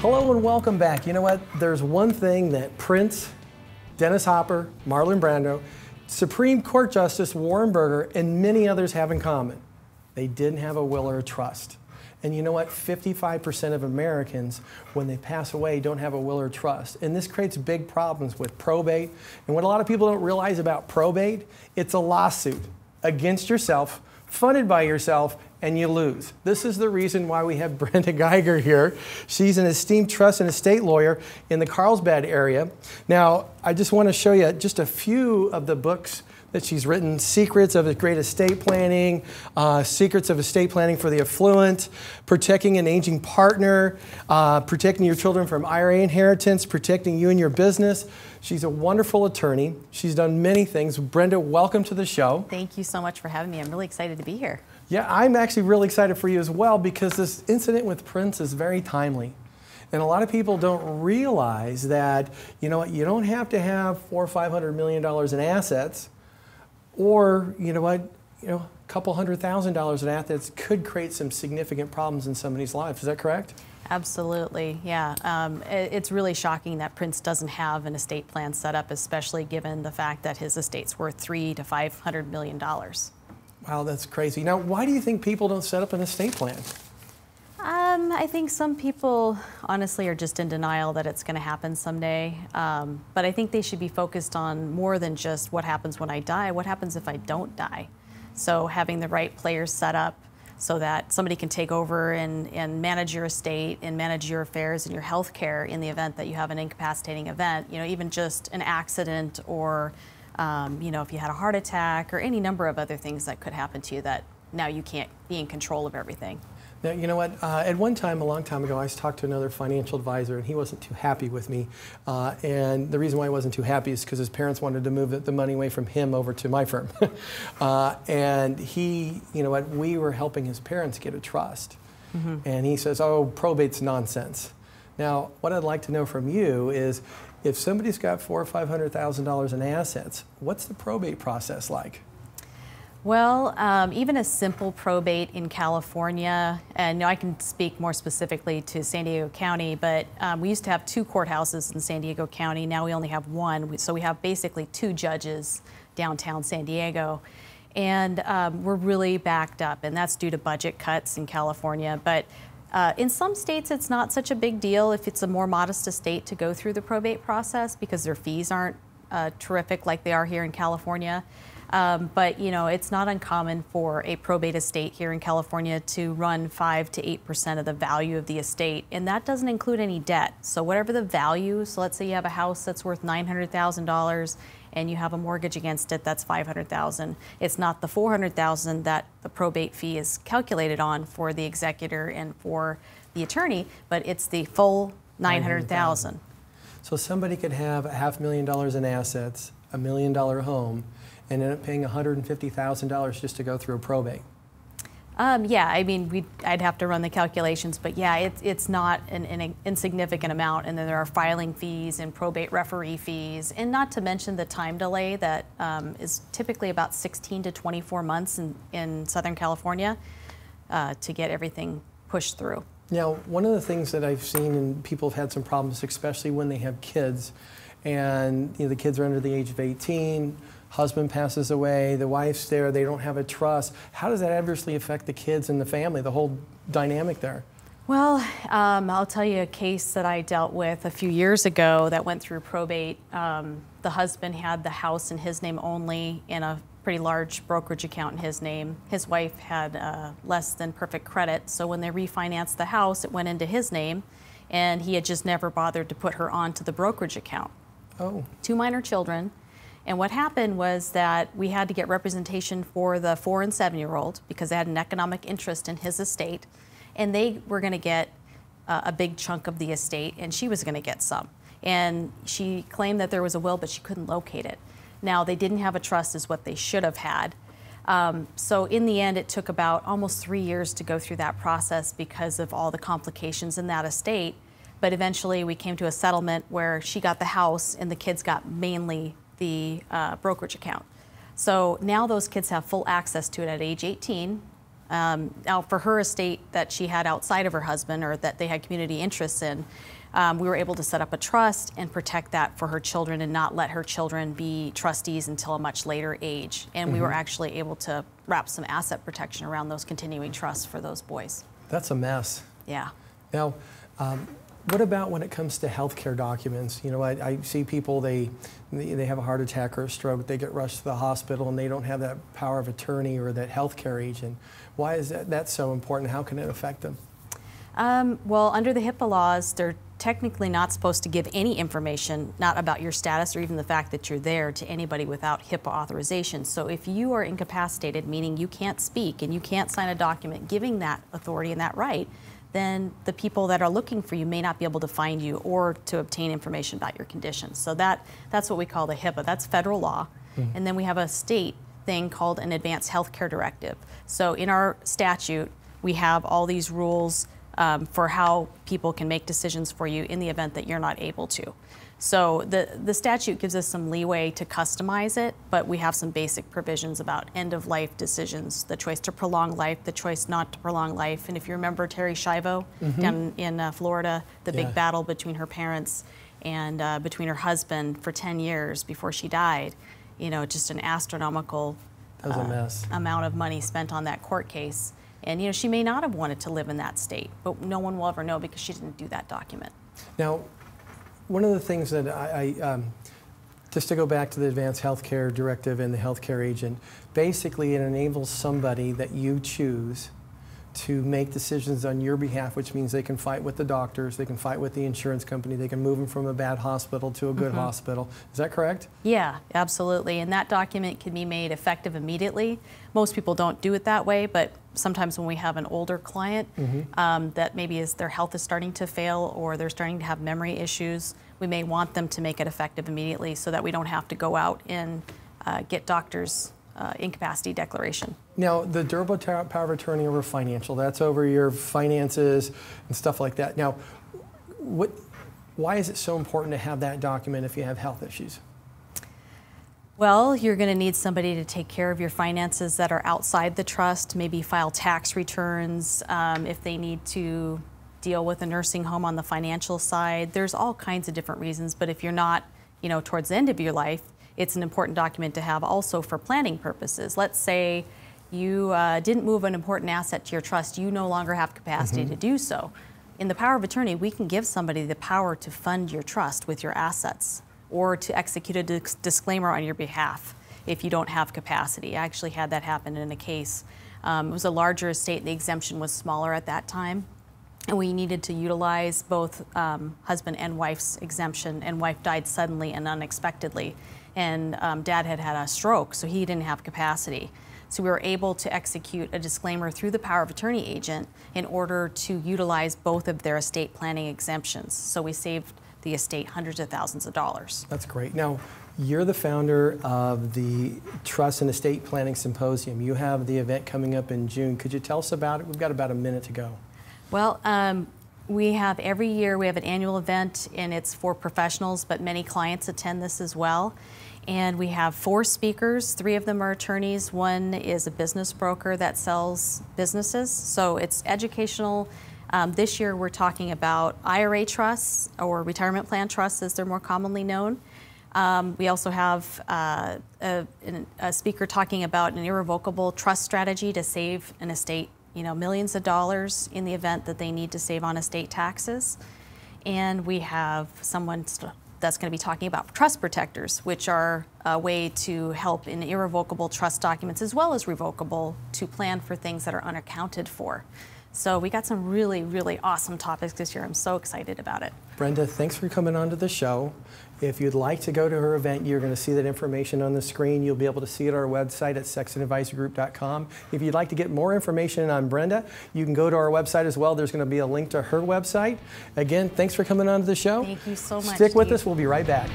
Hello and welcome back. You know what? There's one thing that Prince, Dennis Hopper, Marlon Brando, Supreme Court Justice Warren Burger, and many others have in common. They didn't have a will or a trust. And you know what? 55% of Americans, when they pass away, don't have a will or trust. And this creates big problems with probate. And what a lot of people don't realize about probate, it's a lawsuit against yourself, funded by yourself, and you lose. This is the reason why we have Brenda Geiger here. She's an esteemed trust and estate lawyer in the Carlsbad area. Now, I just want to show you just a few of the books that she's written: Secrets of a Great Estate Planning, Secrets of Estate Planning for the Affluent, Protecting an Aging Partner, Protecting Your Children from IRA Inheritance, Protecting You and Your Business. She's a wonderful attorney. She's done many things. Brenda, welcome to the show. Thank you so much for having me. I'm really excited to be here. Yeah, I'm actually really excited for you as well, because this incident with Prince is very timely. And a lot of people don't realize that, you know what, you don't have to have $400 or $500 million in assets, or, you know what, a couple $100,000 in assets could create some significant problems in somebody's life. Is that correct? Absolutely, yeah. It's really shocking that Prince doesn't have an estate plan set up, especially given the fact that his estate's worth $300 to $500 million. Wow, that's crazy. Now, why do you think people don't set up an estate plan? I think some people honestly are just in denial that it's going to happen someday. But I think they should be focused on more than just what happens when I die. What happens if I don't die? So having the right players set up so that somebody can take over and manage your estate and manage your affairs and your health care in the event that you have an incapacitating event. Even just an accident, or if you had a heart attack, or any number of other things that could happen to you that now you can't be in control of everything. Now, you know what, at one time, a long time ago, I talked to another financial advisor, and he wasn't too happy with me. And the reason why he wasn't too happy is because his parents wanted to move the money away from him over to my firm. And he, you know what, we were helping his parents get a trust. Mm-hmm. And he says, oh, probate's nonsense. Now, what I'd like to know from you is, if somebody's got $400,000 or $500,000 in assets, what's the probate process like? Well, even a simple probate in California, and I can speak more specifically to San Diego County, but we used to have 2 courthouses in San Diego County. Now we only have 1, so we have basically 2 judges downtown San Diego. And we're really backed up, and that's due to budget cuts in California. But in some states, it's not such a big deal if it's a more modest estate to go through the probate process, because their fees aren't terrific like they are here in California. But it's not uncommon for a probate estate here in California to run 5 to 8% of the value of the estate, and that doesn't include any debt. So whatever the value, so let's say you have a house that's worth $900,000 and you have a mortgage against it that's $500,000. It's not the $400,000 that the probate fee is calculated on for the executor and for the attorney, but it's the full $900,000. So somebody could have $500,000 in assets, a $1 million home, and end up paying $150,000 just to go through a probate. Yeah, I mean, I'd have to run the calculations, but yeah, it's not an insignificant amount. And then there are filing fees and probate referee fees, and not to mention the time delay that is typically about 16 to 24 months in Southern California to get everything pushed through. Now, one of the things that I've seen, and people have had some problems, especially when they have kids, and the kids are under the age of 18, husband passes away, the wife's there, they don't have a trust. How does that adversely affect the kids and the family, the whole dynamic there? Well, I'll tell you a case that I dealt with a few years ago that went through probate. The husband had the house in his name only, in a pretty large brokerage account in his name. His wife had less than perfect credit, so when they refinanced the house, it went into his name, and he had just never bothered to put her onto the brokerage account. Oh. 2 minor children. And what happened was that we had to get representation for the 4- and 7-year-old because they had an economic interest in his estate, and they were going to get a big chunk of the estate, and she was going to get some. And she claimed that there was a will, but she couldn't locate it. Now, they didn't have a trust is what they should have had. So in the end, it took about almost 3 years to go through that process because of all the complications in that estate. But eventually we came to a settlement where she got the house and the kids got mainly the brokerage account. So now those kids have full access to it at age 18. Now, for her estate that she had outside of her husband or that they had community interests in, we were able to set up a trust and protect that for her children and not let her children be trustees until a much later age. And we were actually able to wrap some asset protection around those continuing trusts for those boys. That's a mess. Yeah. Now, what about when it comes to healthcare documents? You know, I see people, they have a heart attack or a stroke, they get rushed to the hospital and they don't have that power of attorney or that healthcare agent. Why is that so important? How can it affect them? Well, under the HIPAA laws, they're technically not supposed to give any information, not about your status or even the fact that you're there, to anybody without HIPAA authorization. So if you are incapacitated, meaning you can't speak and you can't sign a document giving that authority and that right, then the people that are looking for you may not be able to find you or to obtain information about your condition. So that's what we call the HIPAA. That's federal law. And then we have a state thing called an Advanced Healthcare Directive. So in our statute, we have all these rules for how people can make decisions for you in the event that you're not able to. So the statute gives us some leeway to customize it, but we have some basic provisions about end-of-life decisions, the choice to prolong life, the choice not to prolong life. And if you remember Terry Schiavo down in Florida, the big battle between her parents and between her husband for 10 years before she died, you know, just an astronomical amount of money spent on that court case. And, you know, she may not have wanted to live in that state, but no one will ever know because she didn't do that document. Now, one of the things that just to go back to the Advanced Healthcare Directive and the healthcare agent, basically it enables somebody that you choose to make decisions on your behalf, which means they can fight with the doctors, they can fight with the insurance company, they can move them from a bad hospital to a good hospital. Is that correct? Yeah, absolutely. And that document can be made effective immediately. Most people don't do it that way, but sometimes when we have an older client that maybe their health is starting to fail or they're starting to have memory issues, we may want them to make it effective immediately so that we don't have to go out and get doctors' incapacity declaration. Now, the durable power of attorney over financial, that's over your finances and stuff like that. Now, why is it so important to have that document if you have health issues? Well, you're going to need somebody to take care of your finances that are outside the trust, maybe file tax returns, if they need to deal with a nursing home on the financial side. There's all kinds of different reasons, but if you're not, you know, towards the end of your life, it's an important document to have also for planning purposes. Let's say you didn't move an important asset to your trust, you no longer have capacity to do so. In the power of attorney, we can give somebody the power to fund your trust with your assets or to execute a disclaimer on your behalf if you don't have capacity. I actually had that happen in a case. It was a larger estate, the exemption was smaller at that time, and we needed to utilize both husband and wife's exemption, and wife died suddenly and unexpectedly, and dad had had a stroke, so he didn't have capacity. So we were able to execute a disclaimer through the power of attorney agent in order to utilize both of their estate planning exemptions. So we saved the estate hundreds of thousands of dollars. That's great. Now, you're the founder of the Trust and Estate Planning Symposium. You have the event coming up in June. Could you tell us about it? We've got about a minute to go. Well, we have every year, we have an annual event, and it's for professionals, but many clients attend this as well. And we have 4 speakers. 3 of them are attorneys. 1 is a business broker that sells businesses. So it's educational. This year we're talking about IRA trusts, or retirement plan trusts as they're more commonly known. We also have a speaker talking about an irrevocable trust strategy to save an estate, you know, millions of dollars in the event that they need to save on estate taxes. And we have someone that's going to be talking about trust protectors, which are a way to help in irrevocable trust documents as well as revocable to plan for things that are unaccounted for. So we got some really, really awesome topics this year. I'm so excited about it. Brenda, thanks for coming on to the show. If you'd like to go to her event, you're going to see that information on the screen. You'll be able to see it on our website at sextonadvisorgroup.com. If you'd like to get more information on Brenda, you can go to our website as well. There's going to be a link to her website. Again, thanks for coming on to the show. Thank you so much. Stick with us. We'll be right back.